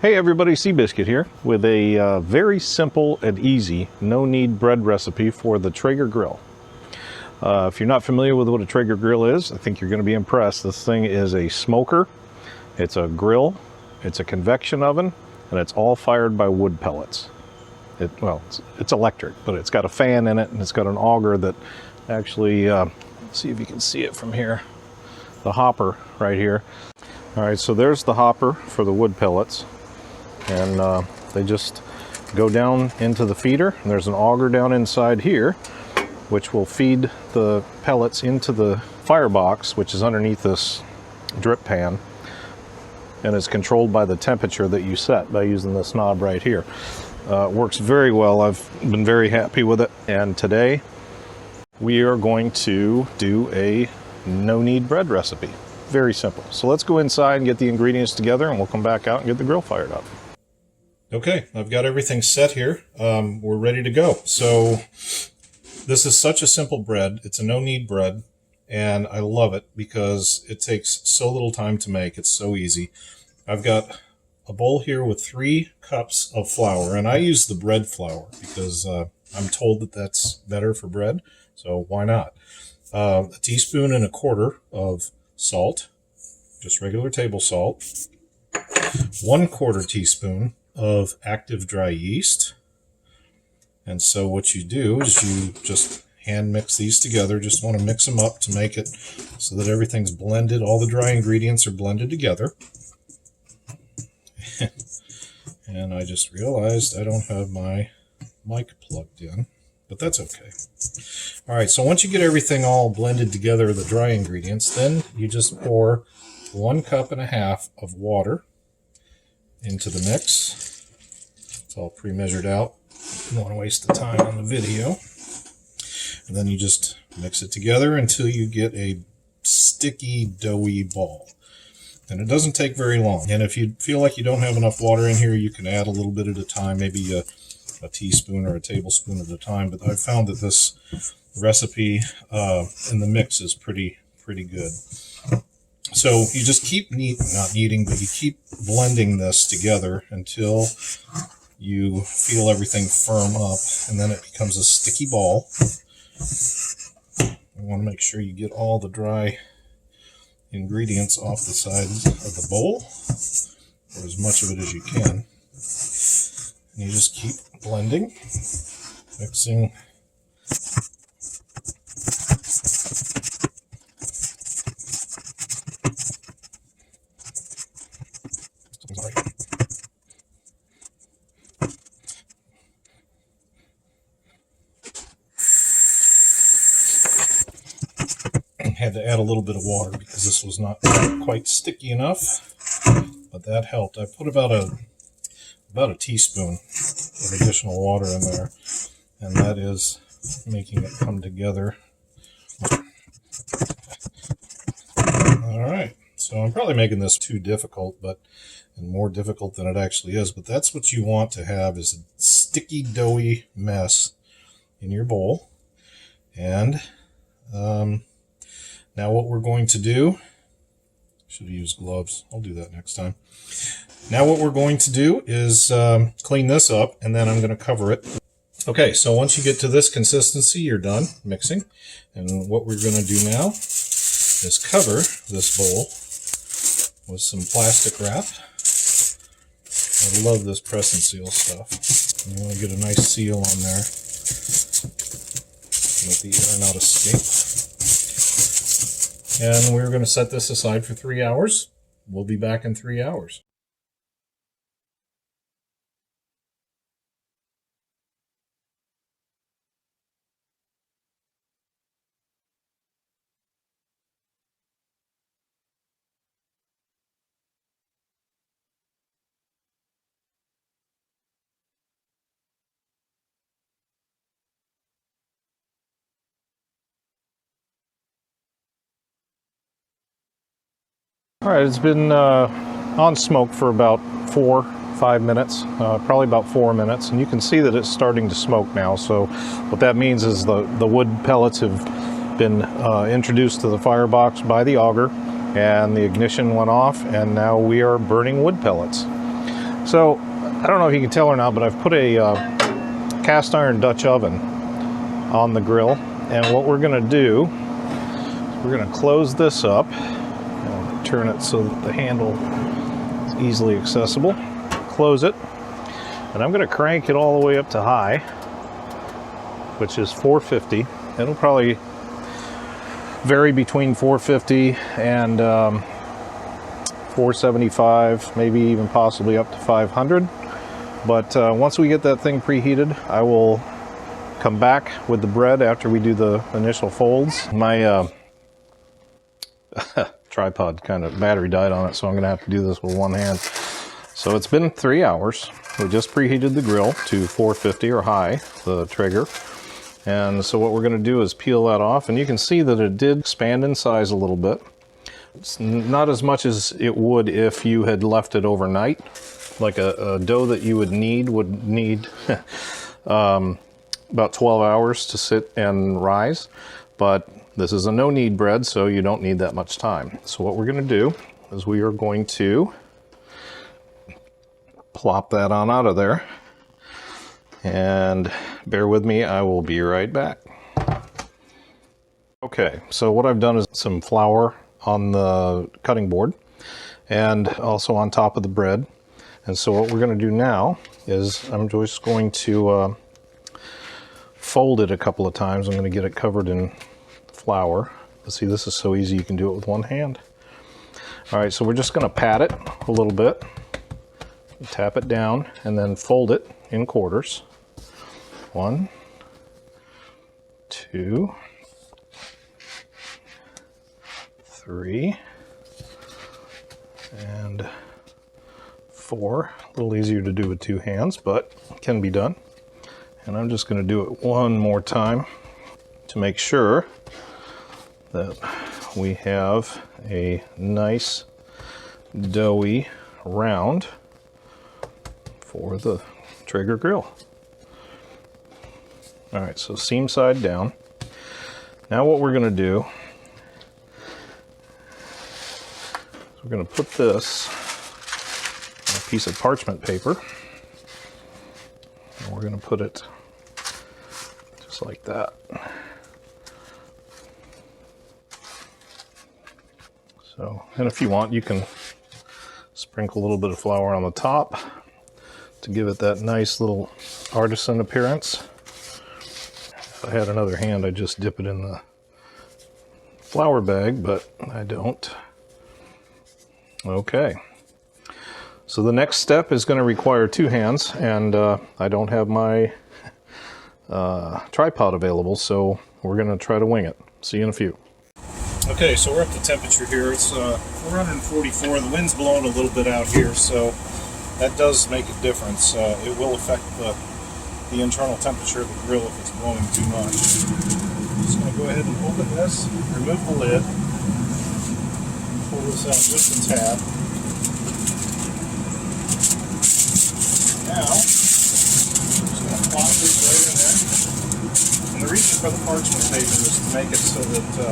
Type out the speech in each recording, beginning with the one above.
Hey everybody, Seabiscuit here with a very simple and easy no-knead bread recipe for the Traeger grill. If you're not familiar with what a Traeger grill is, I think you're going to be impressed. This thing is a smoker, it's a grill, it's a convection oven, and it's all fired by wood pellets. It's electric, but it's got a fan in it and it's got an auger that actually, see if you can see it from here, the hopper right here. All right, so there's the hopper for the wood pellets. And they just go down into the feeder, and there's an auger down inside here which will feed the pellets into the firebox, which is underneath this drip pan, and it's controlled by the temperature that you set by using this knob right here. It works very well. I've been very happy with it, and today we are going to do a no-knead bread recipe. Very simple. So let's go inside and get the ingredients together, and we'll come back out and get the grill fired up. Okay, I've got everything set here. We're ready to go. So this is such a simple bread. It's a no-knead bread, and I love it because it takes so little time to make. It's so easy. I've got a bowl here with 3 cups of flour, and I use the bread flour because I'm told that that's better for bread, so why not? A teaspoon and a quarter of salt, just regular table salt, 1/4 teaspoon of active dry yeast. And so what you do is you just hand mix these together. Just want to mix them up to make it so that everything's blended. All the dry ingredients are blended together. And I just realized I don't have my mic plugged in, but that's okay. All right, so once you get everything all blended together, the dry ingredients, then you just pour 1.5 cups of water into the mix. It's all pre-measured out. You don't want to waste the time on the video. And then you just mix it together until you get a sticky, doughy ball. And it doesn't take very long. And if you feel like you don't have enough water in here, you can add a little bit at a time, maybe a teaspoon or a tablespoon at a time. But I've found that this recipe in the mix is pretty good. So you just keep not kneading, but you keep blending this together until you feel everything firm up, and then it becomes a sticky ball. You want to make sure you get all the dry ingredients off the sides of the bowl, or as much of it as you can. And you just keep blending, mixing. Had to add a little bit of water because this was not quite sticky enough, but that helped. I put about a teaspoon of additional water in there, and that is making it come together. All right, so I'm probably making this too difficult, and more difficult than it actually is, but that's what you want to have, is a sticky, doughy mess in your bowl. And now what we're going to do, should have used gloves. I'll do that next time. Now what we're going to do is clean this up, and then I'm going to cover it. Okay, so once you get to this consistency, you're done mixing. And what we're going to do now is cover this bowl with some plastic wrap. I love this press and seal stuff. You want to get a nice seal on there. Let the air not escape. And we're going to set this aside for 3 hours. We'll be back in 3 hours. All right, it's been on smoke for about 4-5 minutes, probably about 4 minutes, and you can see that it's starting to smoke now. So what that means is the wood pellets have been introduced to the firebox by the auger, and the ignition went off, and now we are burning wood pellets. So, I don't know if you can tell or not, but I've put a cast iron Dutch oven on the grill. And what we're gonna do, we're gonna close this up and turn it so that the handle is easily accessible. Close it, and I'm gonna crank it all the way up to high, which is 450. It'll probably vary between 450 and 475, maybe even possibly up to 500. But once we get that thing preheated, I will come back with the bread after we do the initial folds. My tripod kind of battery died on it, so I'm gonna have to do this with one hand. So it's been 3 hours. We just preheated the grill to 450 or high, the Traeger. And so what we're gonna do is peel that off, and you can see that it did expand in size a little bit. It's not as much as it would if you had left it overnight. Like a dough that you would need about 12 hours to sit and rise. But this is a no-knead bread, so you don't need that much time. So what we're gonna do is we are going to plop that on out of there. And bear with me, I will be right back. Okay, so what I've done is some flour on the cutting board and also on top of the bread. And so what we're going to do now is I'm just going to fold it a couple of times. I'm going to get it covered in flour. See, this is so easy, you can do it with one hand. All right, so we're just going to pat it a little bit, tap it down, and then fold it in quarters. 1, 2, 3, and 4. A little easier to do with 2 hands, but can be done. And I'm just going to do it one more time to make sure that we have a nice doughy round for the Traeger grill. All right, so seam side down. Now what we're going to do is we're going to put this on a piece of parchment paper, and we're going to put it just like that. So, and if you want, you can sprinkle a little bit of flour on the top to give it that nice little artisan appearance. If I had another hand, I'd just dip it in the flour bag, but I don't. Okay. So the next step is going to require 2 hands, and I don't have my tripod available, so we're going to try to wing it. See you in a few. Okay, so we're up to temperature here. It's 444. The wind's blowing a little bit out here, so that does make a difference. It will affect the internal temperature of the grill if it's blowing too much. I'm just going to go ahead and open this, remove the lid, pull this out just a tad. Now, I'm just going to plop this right in there. And the reason for the parchment paper is to make it so that the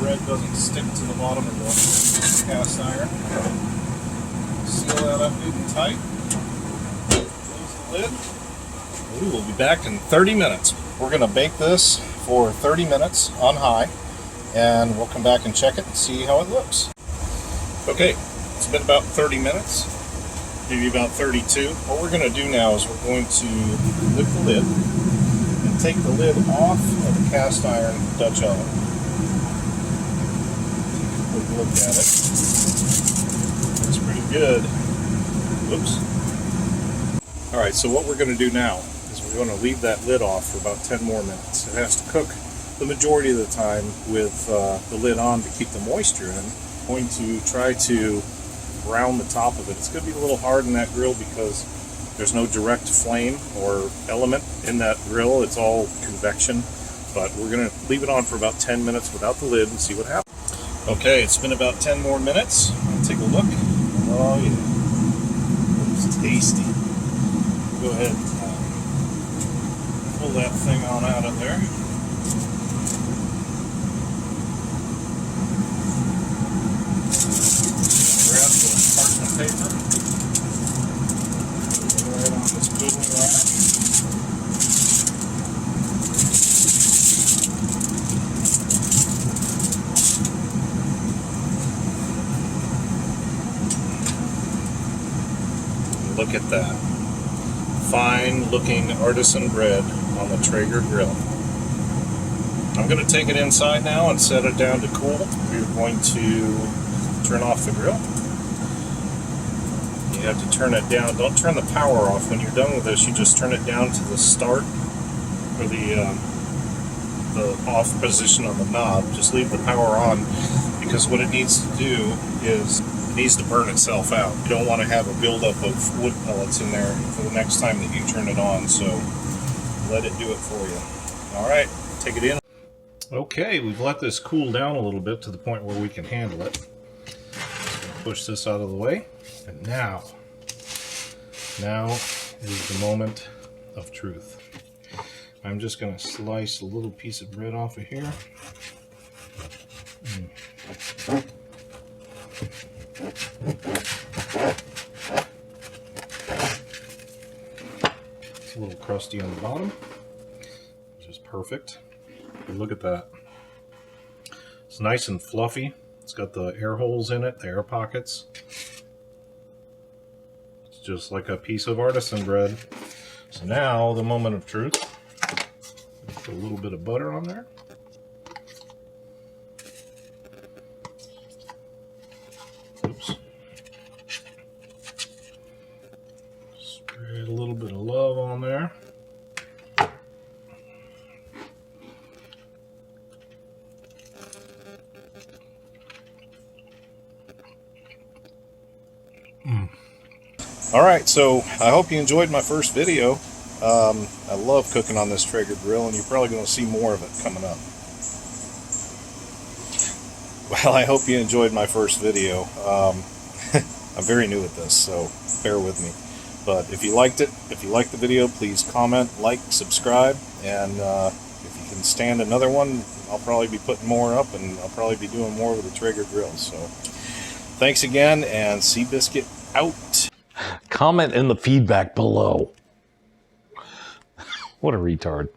bread doesn't stick to the bottom of the cast iron. Seal that up good and tight. Close the lid. We will be back in 30 minutes. We're going to bake this for 30 minutes on high, and we'll come back and check it and see how it looks. Okay, it's been about 30 minutes, maybe about 32. What we're going to do now is we're going to lift the lid and take the lid off of the cast iron Dutch oven. Take a quick look at it. Looks pretty good. Oops. Alright, so what we're going to do now is we're going to leave that lid off for about 10 more minutes. It has to cook the majority of the time with the lid on to keep the moisture in. I'm going to try to brown the top of it. It's going to be a little hard in that grill because there's no direct flame or element in that grill. It's all convection. But we're going to leave it on for about 10 minutes without the lid and see what happens. Okay, it's been about 10 more minutes. I'll take a look. Oh yeah. It's tasty. Go ahead and pull that thing on out of there. Grab the parchment paper. Look at that. Fine looking artisan bread on the Traeger grill. I'm going to take it inside now and set it down to cool. We're going to turn off the grill. You have to turn it down. Don't turn the power off. When you're done with this, you just turn it down to the start, or the off position on the knob. Just leave the power on, because what it needs to do is it needs to burn itself out. You don't want to have a buildup of wood pellets in there for the next time that you turn it on, so let it do it for you. Alright, take it in. Okay, we've let this cool down a little bit to the point where we can handle it. Push this out of the way, and now is the moment of truth. I'm just going to slice a little piece of bread off of here. It's a little crusty on the bottom, which is perfect. Look at that. It's nice and fluffy. It's got the air holes in it, the air pockets. It's just like a piece of artisan bread. So now, the moment of truth. Put a little bit of butter on there. Oops. Spread a little bit of love on there. Alright, so I hope you enjoyed my first video. I love cooking on this Traeger grill, and you're probably going to see more of it coming up. Well, I hope you enjoyed my first video. I'm very new at this, so bear with me. But if you liked it, if you liked the video, please comment, like, subscribe, and if you can stand another one, I'll probably be putting more up, and I'll probably be doing more with the Traeger grill. So thanks again, and Seabiscuit out. Comment in the feedback below. What a retard.